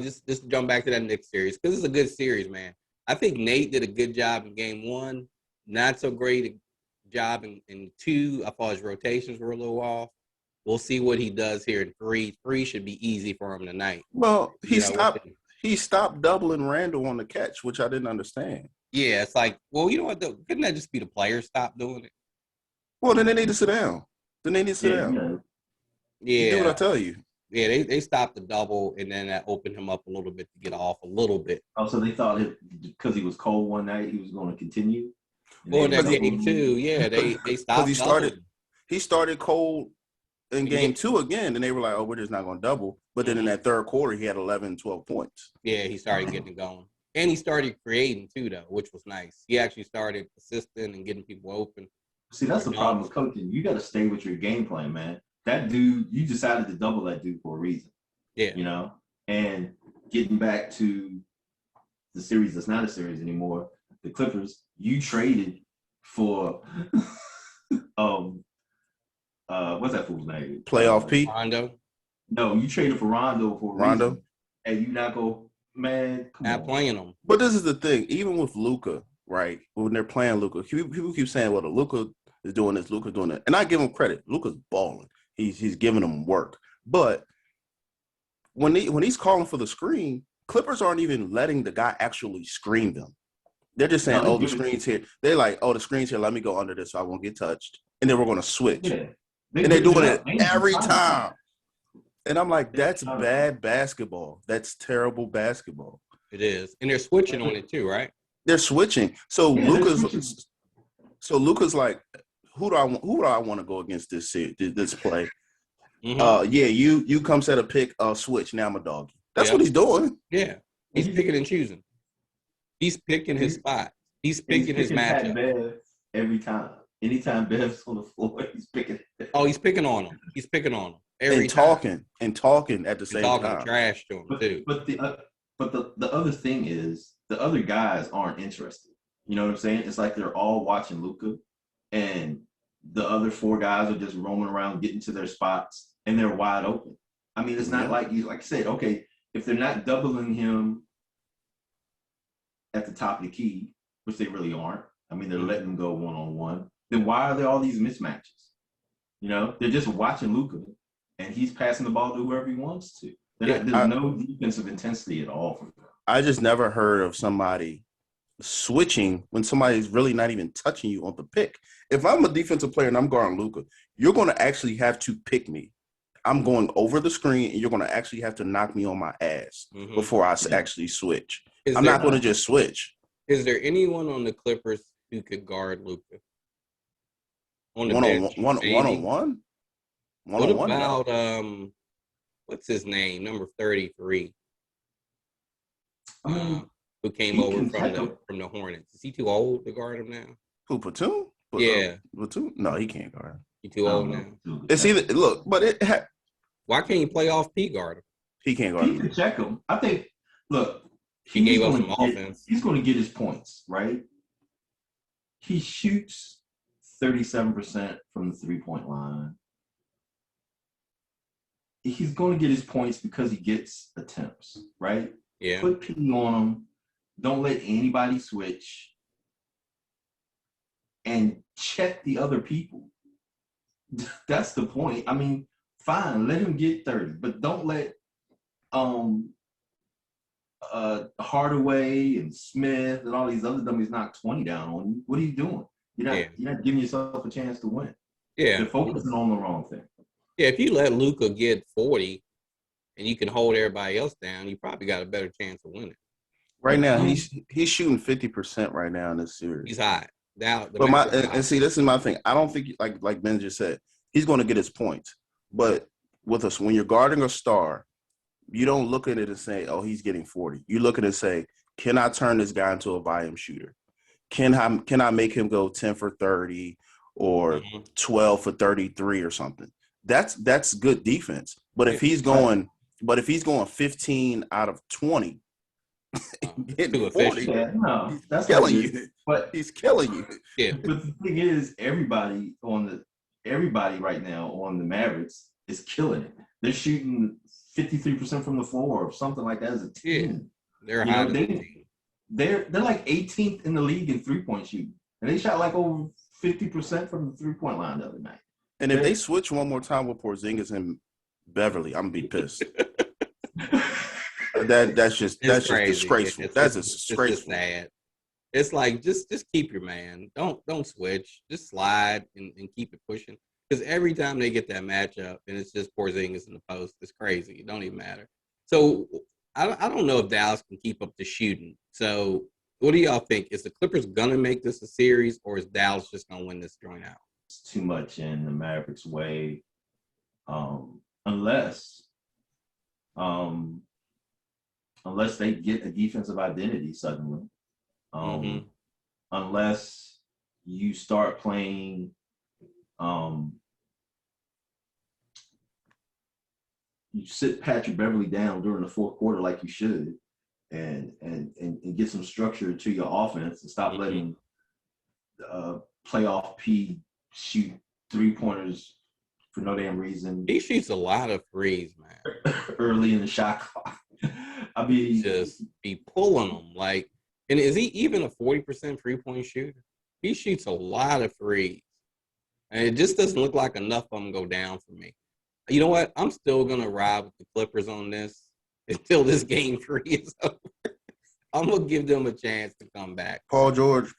just to jump back to that Knicks series, because it's a good series, man. I think Nate did a good job in game one. Not so great a job in two. I thought his rotations were a little off. We'll see what he does here in three. Three should be easy for him tonight. Well, he stopped doubling Randall on the catch, which I didn't understand. Yeah, it's like, well, you know what, though? Couldn't that just be the players stop doing it? Well, then they need to sit down. Yeah. Do what I tell you. Yeah, they stopped the double, and then that opened him up a little bit to get off a little bit. Oh, so they thought because he was cold one night, he was going to continue? Well, in that game too, yeah, they stopped. Because he started cold in game two again, and they were like, oh, we're just not going to double. But then in that third quarter, he had 11, 12 points. Yeah, he started getting it going. And he started creating too, though, which was nice. He actually started assisting and getting people open. See, that's the problem with coaching. You got to stay with your game plan, man. That dude, you decided to double that dude for a reason. Yeah. And getting back to the series that's not a series anymore, the Clippers, you traded for what's that fool's name? Playoff P? Rondo. No, you traded for Rondo for a reason. And you not go, man, not playing him. But this is the thing, even with Luka, right? When they're playing Luka, people keep saying, well, Luka is doing this, Luka's doing that. And I give him credit. Luka's balling. He's giving them work. But when he's calling for the screen, Clippers aren't even letting the guy actually screen them. They're just saying, the screen's here. They're like, the screen's here. Let me go under this so I won't get touched. And then we're going to switch. Yeah. And they're doing it every time. And I'm like, that's bad basketball. That's terrible basketball. It is. And they're switching on it too, right? They're switching. So Luka's like, who do I want to go against this play? Mm-hmm. You come set a pick, switch. Now I'm a dog. That's what he's doing. Yeah. He's picking and choosing. He's picking his spot. He's picking his matchup. Bev every time. Anytime Bev's on the floor, he's picking. Oh, he's picking on him. He's picking on him. And talking at the same time. Talking trash to him too. But the other thing is the other guys aren't interested. You know what I'm saying? It's like they're all watching Luka, and the other four guys are just roaming around getting to their spots, and they're wide open. I mean, it's not like I said, okay, if they're not doubling him at the top of the key, which they really aren't. I mean, they're letting him go one-on-one. Then why are there all these mismatches? They're just watching Luka, and he's passing the ball to whoever he wants to. There's no defensive intensity at all from him. I just never heard of somebody switching when somebody's really not even touching you on the pick. If I'm a defensive player and I'm guarding Luka, you're going to actually have to pick me. I'm going over the screen, and you're going to actually have to knock me on my ass before I actually switch. I'm not going to just switch. Is there anyone on the Clippers who could guard Luka? On the bench, one-on-one? What about what's his name? Number 33. Who came over from the Hornets? Is he too old to guard him now? Who, Batum? Yeah. Batum? No, he can't guard him. He too old now. It's either why can't you play off P guard him? He can't guard him. He can check him. I think. Look, he gave us some offense. He's going to get his points, right? He shoots 37% from the 3-point line. He's going to get his points because he gets attempts, right? Yeah. Put P on him. Don't let anybody switch. And check the other people. That's the point. I mean, fine, let him get 30, but don't let Hardaway and Smith and all these other dummies knock 20 down on you. What are you doing? You're not giving yourself a chance to win. Yeah. You're focusing on the wrong thing. Yeah, if you let Luka get 40 and you can hold everybody else down, you probably got a better chance of winning. Right now, he's shooting 50% right now in this series. He's hot. See, this is my thing. I don't think, like Ben just said, he's going to get his points. But with us, when you're guarding a star, you don't look at it and say, "Oh, he's getting 40." You look at it and say, "Can I turn this guy into a volume shooter? Can I make him go 10 for 30 or 12 for 33 or something?" That's good defense. But if he's going 15 out of 20, getting 40, that's killing you. But he's killing you. Yeah. But the thing is, everybody right now on the Mavericks is killing it. They're shooting 53% from the floor or something like that as a team. Yeah, they're hot. They're like 18th in the league in 3-point shooting, and they shot like over 50% from the 3-point line the other night. And if they switch one more time with Porzingis and Beverly, I'm gonna be pissed. That's just disgraceful. That's just disgraceful. Sad. It's like just keep your man. Don't switch. Just slide and keep it pushing. Because every time they get that matchup and it's just Porzingis in the post, it's crazy. It don't even matter. So I don't know if Dallas can keep up the shooting. So what do y'all think? Is the Clippers gonna make this a series, or is Dallas just gonna win this joint out? It's too much in the Mavericks' way, unless they get a defensive identity suddenly. Unless you start playing you sit Patrick Beverly down during the fourth quarter like you should and get some structure to your offense and stop letting playoff P shoot 3-pointers for no damn reason. He shoots a lot of threes, man. Early in the shot clock. I mean, just be pulling them like. And is he even a 40% 3-point shooter? He shoots a lot of threes. And it just doesn't look like enough of them go down for me. You know what? I'm still going to ride with the Clippers on this until this game 3 is over. I'm going to give them a chance to come back. Paul George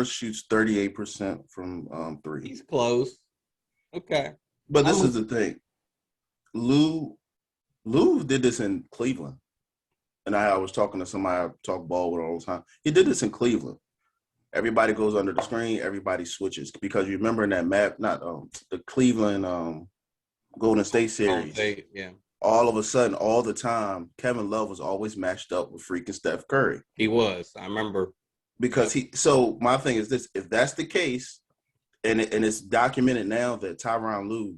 shoots 38% from 3. He's close. Okay. But this is the thing. Lou did this in Cleveland. And I was talking to somebody I talk ball with all the time. He did this in Cleveland. Everybody goes under the screen. Everybody switches. Because you remember in that map, not the Cleveland Golden State series. Yeah. All of a sudden, all the time, Kevin Love was always matched up with freaking Steph Curry. He was. I remember. Because so my thing is this. If that's the case, and it's documented now that Tyronn Lue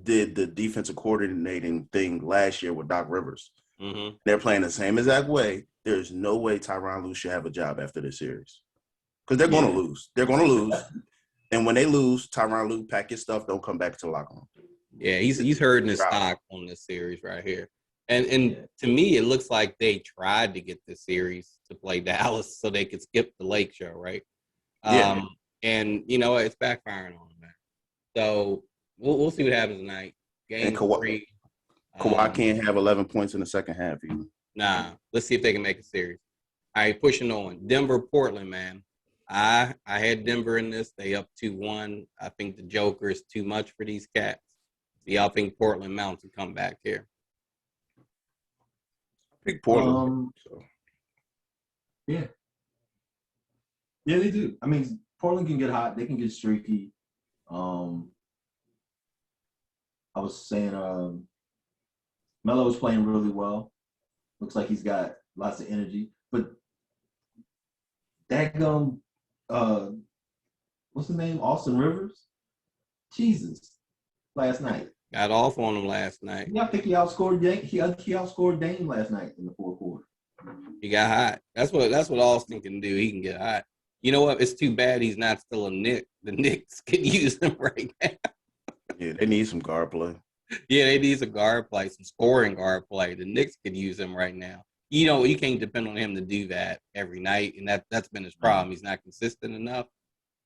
did the defensive coordinating thing last year with Doc Rivers. Mm-hmm. They're playing the same exact way. There's no way Tyronn Lue should have a job after this series. Because they're going to lose. They're going to lose. And when they lose, Tyronn Lue, pack your stuff, don't come back to the locker room. Yeah, he's hurting his stock on this series right here. And to me, it looks like they tried to get this series to play Dallas so they could skip the Lake Show, right? Yeah. And, you know, it's backfiring on them. So we'll see what happens tonight. game Kawhi, 3. Kawhi can't have 11 points in the second half either. Nah, let's see if they can make a series. All right, pushing on. Denver, Portland, man. I had Denver in this. They up 2-1. I think the Joker is too much for these cats. See, I think Portland mounts and come back here. I pick Portland. Yeah. Yeah, they do. I mean, Portland can get hot. They can get streaky. I was saying Melo's playing really well. Looks like he's got lots of energy. But daggum, what's his name? Austin Rivers? Jesus. Last night. Got off on him last night. Yeah, I think he outscored Dame. He outscored Dame last night in the fourth quarter. He got hot. That's what Austin can do. He can get hot. You know what? It's too bad he's not still a Knick. The Knicks can use him right now. Yeah, they need some guard play. Yeah, they need some guard play, some scoring guard play. The Knicks could use him right now. You know, you can't depend on him to do that every night, and that's been his problem. He's not consistent enough.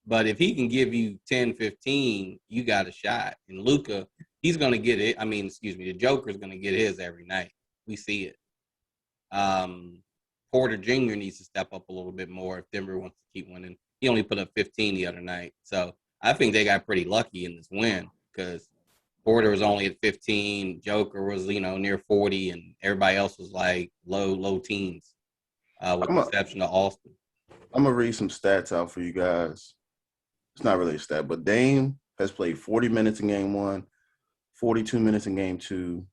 But if he can give you 10, 15, you got a shot. And Luka, he's going to get it. I mean, the Joker's going to get his every night. We see it. Porter Jr. needs to step up a little bit more if Denver wants to keep winning. He only put up 15 the other night. So I think they got pretty lucky in this win because Porter was only at 15. Joker was, near 40, and everybody else was like low teens, with the exception of Austin. I'm going to read some stats out for you guys. It's not really a stat, but Dame has played 40 minutes in game 1, 42 minutes in game 2,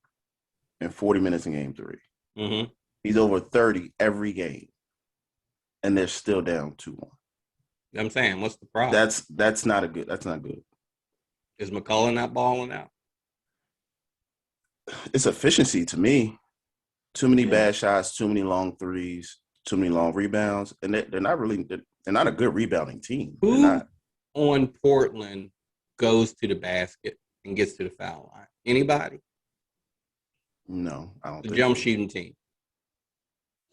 and 40 minutes in game 3. Mm-hmm. He's over 30 every game, and they're still down 2-1. I'm saying, what's the problem? That's not good. That's not good. Is McCullough not balling out? It's efficiency to me. Too many bad shots, too many long threes, too many long rebounds, and they're not a good rebounding team. Who They're not. On Portland goes to the basket and gets to the foul line? Anybody? No, I don't. The think jump so. shooting team.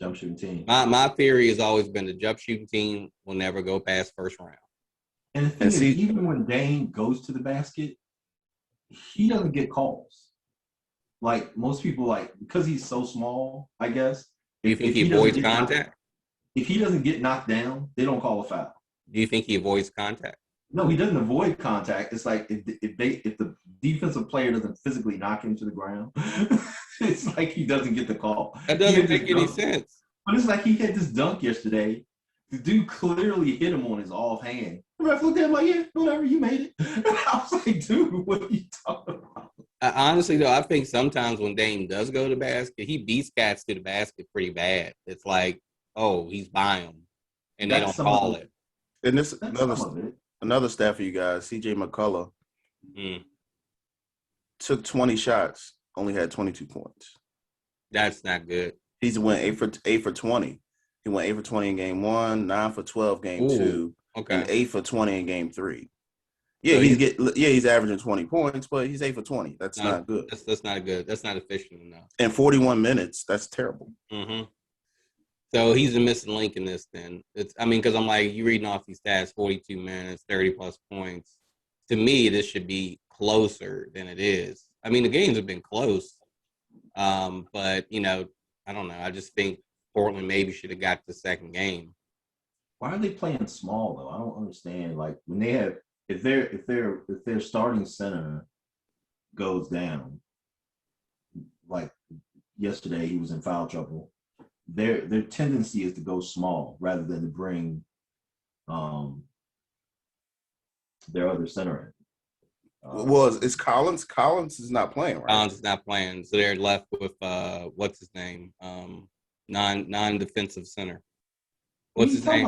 Jump shooting team. My theory has always been the jump shooting team will never go past first round. And the thing is, even when Dame goes to the basket, he doesn't get calls. Like most people, because he's so small, I guess. Do you think he avoids contact? If he doesn't get knocked down, they don't call a foul. Do you think he avoids contact? No, he doesn't avoid contact. It's like if the defensive player doesn't physically knock him to the ground, it's like he doesn't get the call. That doesn't make any sense. But it's like he had this dunk yesterday. The dude clearly hit him on his offhand. The ref looked at him like, yeah, whatever, you made it. I was like, dude, what are you talking about? Honestly, though, I think sometimes when Dame does go to the basket, he beats cats to the basket pretty bad. It's like, oh, he's by him, and they don't call it. And this another stat for you guys. CJ McCullough took 20 shots, only had 22 points. That's not good. He's went 8 for 20. He went 8 for 20 in game 1, 9 for 12 game 2, and 8 for 20 in game 3. Yeah, so he's averaging 20 points, but he's 8 for 20. That's not good. That's not good. That's not efficient enough. And 41 minutes, that's terrible. Mm-hmm. So he's a missing link in this. Then because I'm like, you reading off these stats, 42 minutes, 30 plus points. To me, this should be closer than it is. I mean, the games have been close, but I don't know. I just think Portland maybe should have got the second game. Why are they playing small though? I don't understand. Like when they have, if their starting center goes down, like yesterday he was in foul trouble. Their tendency is to go small rather than to bring their other center in. It's Collins? Collins is not playing, right? Collins is not playing, so they're left with what's his name? Non-defensive center. What's his name?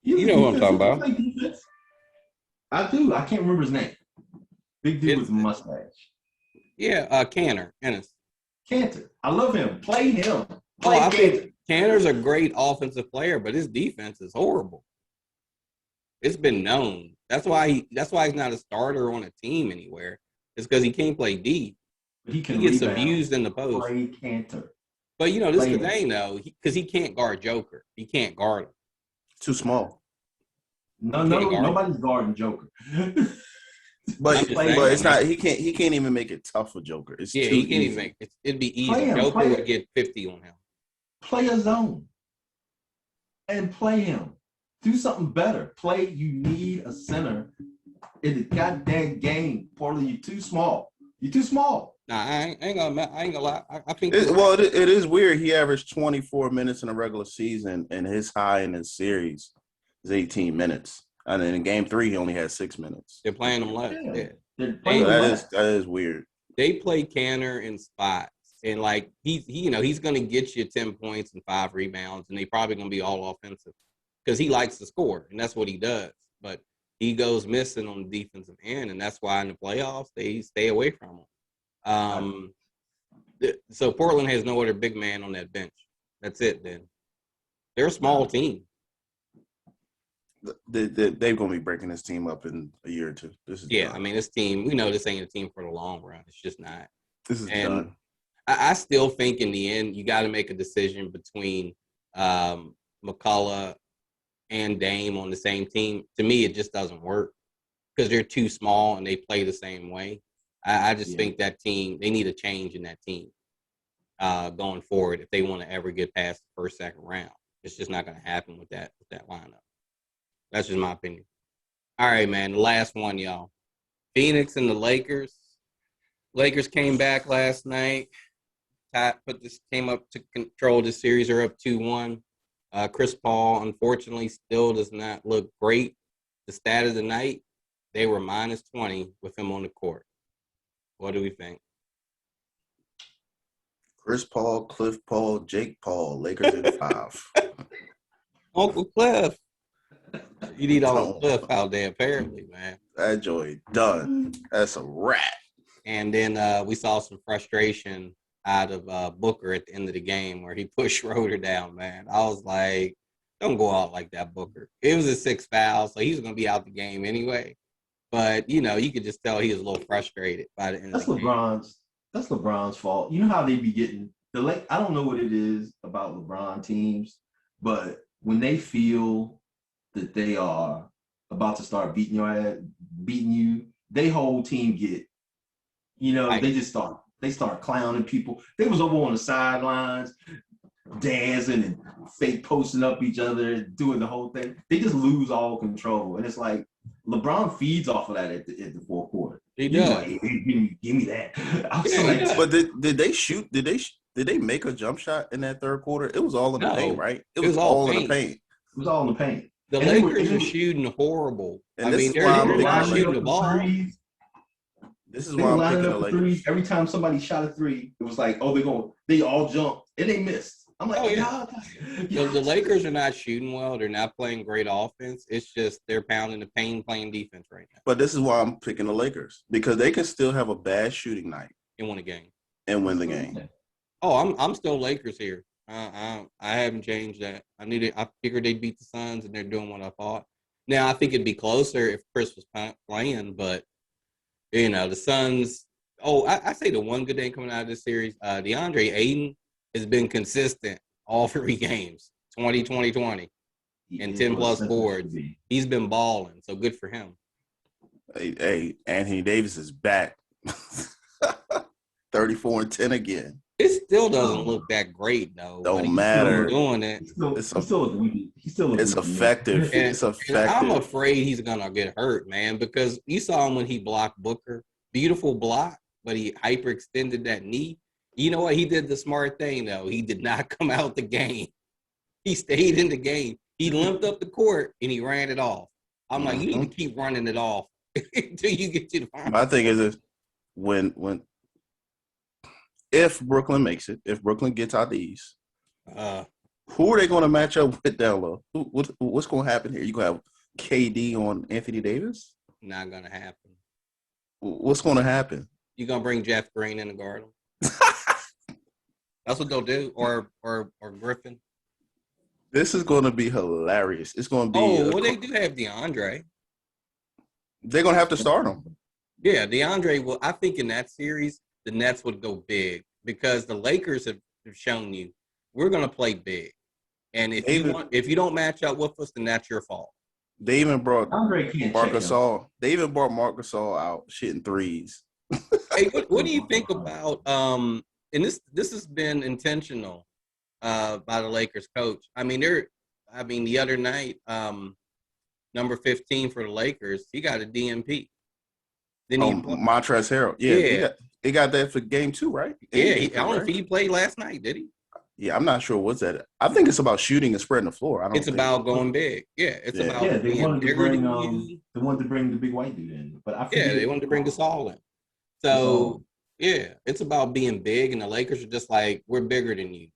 You know who I'm talking about. I do. I can't remember his name. Big dude with a mustache. Yeah, Ennis. Cantor. I love him. Play him. I think Cantor's a great offensive player, but his defense is horrible. It's been known. That's why he's not a starter on a team anywhere. It's because he can't play D. But he gets abused in the post. Play Cantor. But this is the thing though, because he can't guard Joker. He can't guard him. Too small. No, nobody's guarding Joker. But just saying, it's not. He can't even make it tough for Joker. It's yeah, too he can't easy. even make it. It'd be Play easy. him, Joker play would it. get 50 on him. Play a zone and play him. Do something better. You need a center in the goddamn game. Portland, you're too small. You're too small. Nah, I ain't gonna lie. I think It is weird. He averaged 24 minutes in a regular season, and his high in his series is 18 minutes. And then in game 3, he only had 6 minutes. they're playing him left. Yeah. Yeah. They're playing that is weird. They play Canner in spots, and like he's gonna get you 10 points and 5 rebounds, and they probably gonna be all offensive because he likes to score, and that's what he does. But he goes missing on the defensive end, and that's why in the playoffs they stay away from him. So Portland has no other big man on that bench. That's it. Then they're a small team. They're going to be breaking this team up in a year or two. This is done. I mean, this team. We know this ain't a team for the long run. It's just not. This is done. I still think in the end you got to make a decision between McCullough and Dame on the same team. To me, it just doesn't work because they're too small and they play the same way. I just think that team, they need a change in that team going forward if they want to ever get past the first, second round. It's just not going to happen with that lineup. That's just my opinion. All right, man. The last one, y'all. Phoenix and the Lakers. Lakers came back last night. Came up to control the series. They're up 2-1. Chris Paul, unfortunately, still does not look great. The stat of the night, they were minus 20 with him on the court. What do we think? Chris Paul, Cliff Paul, Jake Paul, Lakers in 5. Uncle Cliff. You need Uncle Cliff out there, apparently, man. That joy done. That's a wrap. And then we saw some frustration out of Booker at the end of the game where he pushed Schroeder down, man. I was like, don't go out like that, Booker. It was a 6 foul, so he's going to be out the game anyway. But, you could just tell he was a little frustrated by the end of the game. That's LeBron's fault. You know how they be getting I don't know what it is about LeBron teams, but when they feel that they are about to start beating you, they whole team get, they start clowning people. They was over on the sidelines, dancing and fake posting up each other, doing the whole thing. They just lose all control. And it's like LeBron feeds off of that at the fourth quarter. He does. Like, hey, give me that. I was like, but did they shoot? Did they make a jump shot in that third quarter? It was all in the paint, right? It was all in the paint. It was all in the paint. The Lakers are shooting horrible. And they're not shooting the ball. This is why I'm picking the Lakers. Every time somebody shot a 3, it was like, oh, they all jumped and they missed. I'm like, The Lakers are not shooting well. They're not playing great offense. It's just they're pounding the paint, playing defense right now. But this is why I'm picking the Lakers, because they can still have a bad shooting night and win a game. And win the game. Oh, I'm still Lakers here. I haven't changed that. I figured they'd beat the Suns, and they're doing what I thought. Now I think it'd be closer if Chris was playing, but the Suns. Oh, I say the one good thing coming out of this series, DeAndre Ayton has been consistent all 3 games, 20, and 10+ boards. He's been balling, so good for him. Hey, Anthony Davis is back. 34 and 10 again. It still doesn't look that great, though. Don't matter. Doing it. It's effective. It's effective. I'm afraid he's gonna get hurt, man, because you saw him when he blocked Booker. Beautiful block, but he hyperextended that knee. You know what? He did the smart thing, though. He did not come out the game. He stayed in the game. He limped up the court and he ran it off. I'm like, you need to keep running it off until you get to the final. My thing is if Brooklyn makes it, if Brooklyn gets out the East, who are they going to match up with down low? What's going to happen here? You going to have KD on Anthony Davis? Not going to happen. What's going to happen? You're going to bring Jeff Green in to guard him? That's what they'll do, or Griffin. This is going to be hilarious. It's going to be. They do have DeAndre. They're going to have to start him. Yeah, DeAndre will. I think in that series, the Nets would go big because the Lakers have shown you we're going to play big, and if you don't match up with us, then that's your fault. They even brought Andre can't Marc check him. Gasol. They even brought Marc Gasol out shitting threes. Hey, what do you think about and this has been intentional by the Lakers coach. I mean, the other night, number 15 for the Lakers, he got a DMP. Then Montrezl Harrell. Yeah. He got that for game 2, right? Yeah, I don't know if he played last night, did he? Yeah, I'm not sure what's that. I think it's about shooting and spreading the floor. It's about going big. Yeah, it's about they being wanted to bigger bring than you. they wanted to bring the big white dude in, but I forget. They wanted to bring Gasol in. So yeah, it's about being big, and the Lakers are just like, we're bigger than you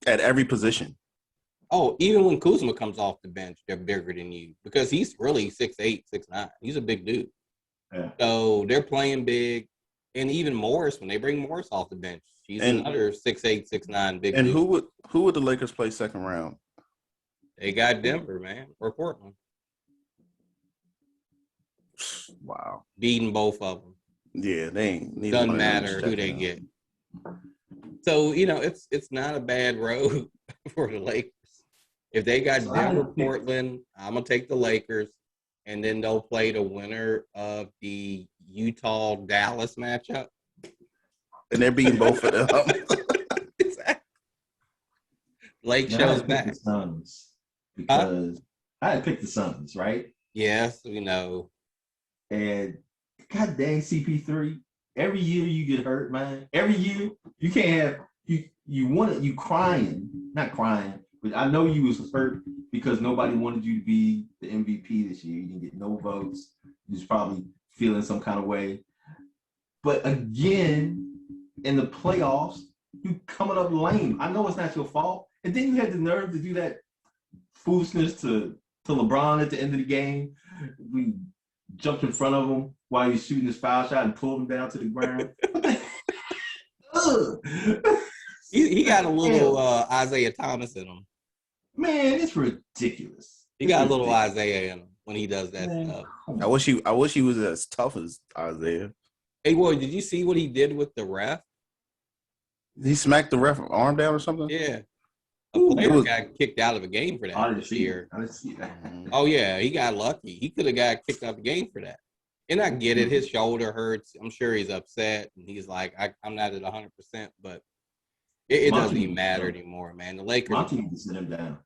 at every position. Oh, even when Kuzma comes off the bench, they're bigger than you because he's really 6'8", 6'9". He's a big dude. Yeah. So they're playing big. And even Morris, when they bring Morris off the bench, he's another 6'8", 6'9", big and dude. Who would the Lakers play second round? They got Denver, man, or Portland. Wow. Beating both of them. Yeah, they ain't. Doesn't matter who they get. So, it's not a bad road for the Lakers. If they got Denver, Portland, I'm going to take the Lakers. And then they'll play the winner of the Utah-Dallas matchup. And they're beating both of them. Exactly. Lake shows back. The Suns because I had picked the Suns, right? Yes, we know. And god dang CP3, every year you get hurt, man. Every year you can't have you crying, not crying, but I know you was hurt because nobody wanted you to be the MVP this year. You didn't get no votes. You was probably feeling some kind of way. But again, in the playoffs, you coming up lame. I know it's not your fault. And then you had the nerve to do that foolishness to LeBron at the end of the game. We jumped in front of him while he was shooting his foul shot and pulled him down to the ground. He got a little Isaiah Thomas in him. Man, it's ridiculous. He got a little Isaiah in him when he does that stuff. I wish he was as tough as Isaiah. Hey, boy, did you see what he did with the ref? He smacked the ref arm down or something? Yeah. A player got kicked out of a game for that this year. I didn't see that. Oh, yeah, he got lucky. He could have got kicked out of the game for that. And I get it. His shoulder hurts. I'm sure he's upset. And he's like, I'm not at 100%, but it doesn't even matter anymore, man. The Lakers. Monty needs to sit him down.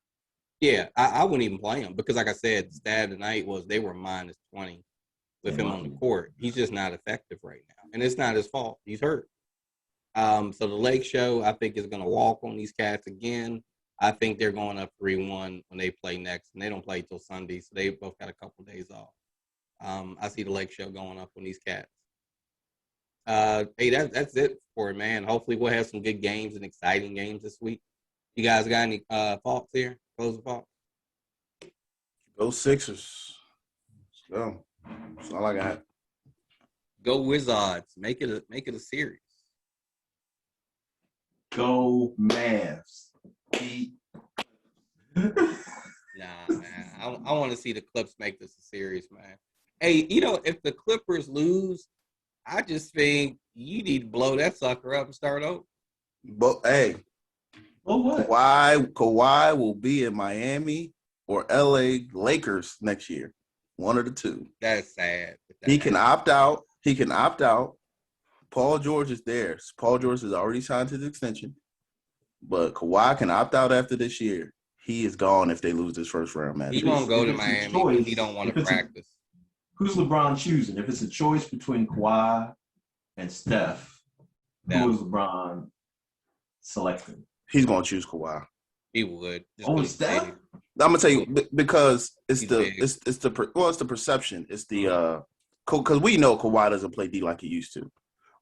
Yeah, I wouldn't even play him because, like I said, the stat tonight was they were minus 20 with him on the court. He's just not effective right now. And it's not his fault. He's hurt. So the Lake Show, I think, is going to walk on these cats again. I think they're going up 3-1 when they play next. And they don't play till Sunday, so they both got a couple of days off. I see the Lake Show going up on these cats. Hey, that's it for it, man. Hopefully we'll have some good games and exciting games this week. You guys got any thoughts here? Closing thoughts? Go Sixers. Let's go. That's all I got. Go Wizards. Make it a series. Go Mavs. Nah, man. I want to see the Clips make this a series, man. Hey, if the Clippers lose, I just think you need to blow that sucker up and start over. But hey, what? Kawhi will be in Miami or LA Lakers next year. One of the two. That's sad. He can opt out. Paul George is there. Paul George has already signed his extension. But Kawhi can opt out after this year. He is gone if they lose this first round match. He won't go to Miami because he don't want to practice. Who's LeBron choosing? If it's a choice between Kawhi and Steph, who is LeBron selecting? He's going to choose Kawhi. He would. Steph? I'm gonna tell you because it's the perception. It's the because we know Kawhi doesn't play D like he used to,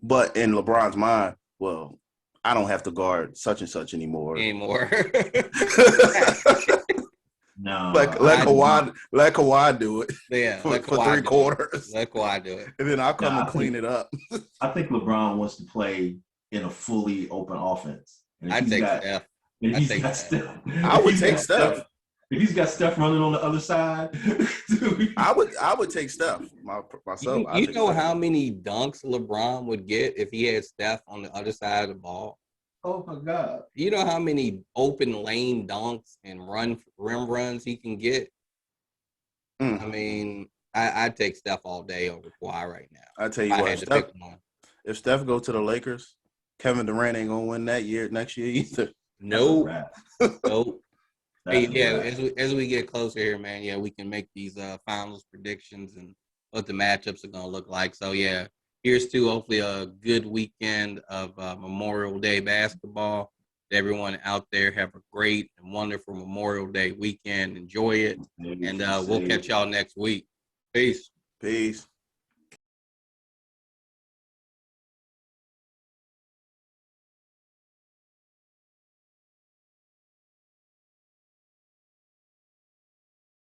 but in LeBron's mind, well, I don't have to guard such and such anymore. No, let Kawhi do it. Yeah, for 3 quarters. Let Kawhi do it, and then I'll come and clean it up. I think LeBron wants to play in a fully open offense. I'd take Steph. I would take Steph. If he's got Steph running on the other side, I would take Steph myself. You know how many dunks LeBron would get if he had Steph on the other side of the ball? Oh my God! You know how many open lane dunks and rim runs he can get? Mm. I mean, I'd take Steph all day over Kawhi right now. I tell you I what, had to pick one. if Steph go to the Lakers, Kevin Durant ain't gonna win next year either. That's a Nope. wrap. Nope. That's Hey, a yeah, wrap. as we get closer here, man, yeah, we can make these finals predictions and what the matchups are gonna look like. So yeah, here's to hopefully a good weekend of Memorial Day basketball. Everyone out there have a great and wonderful Memorial Day weekend. Enjoy it, and we'll catch y'all next week. Peace. Peace.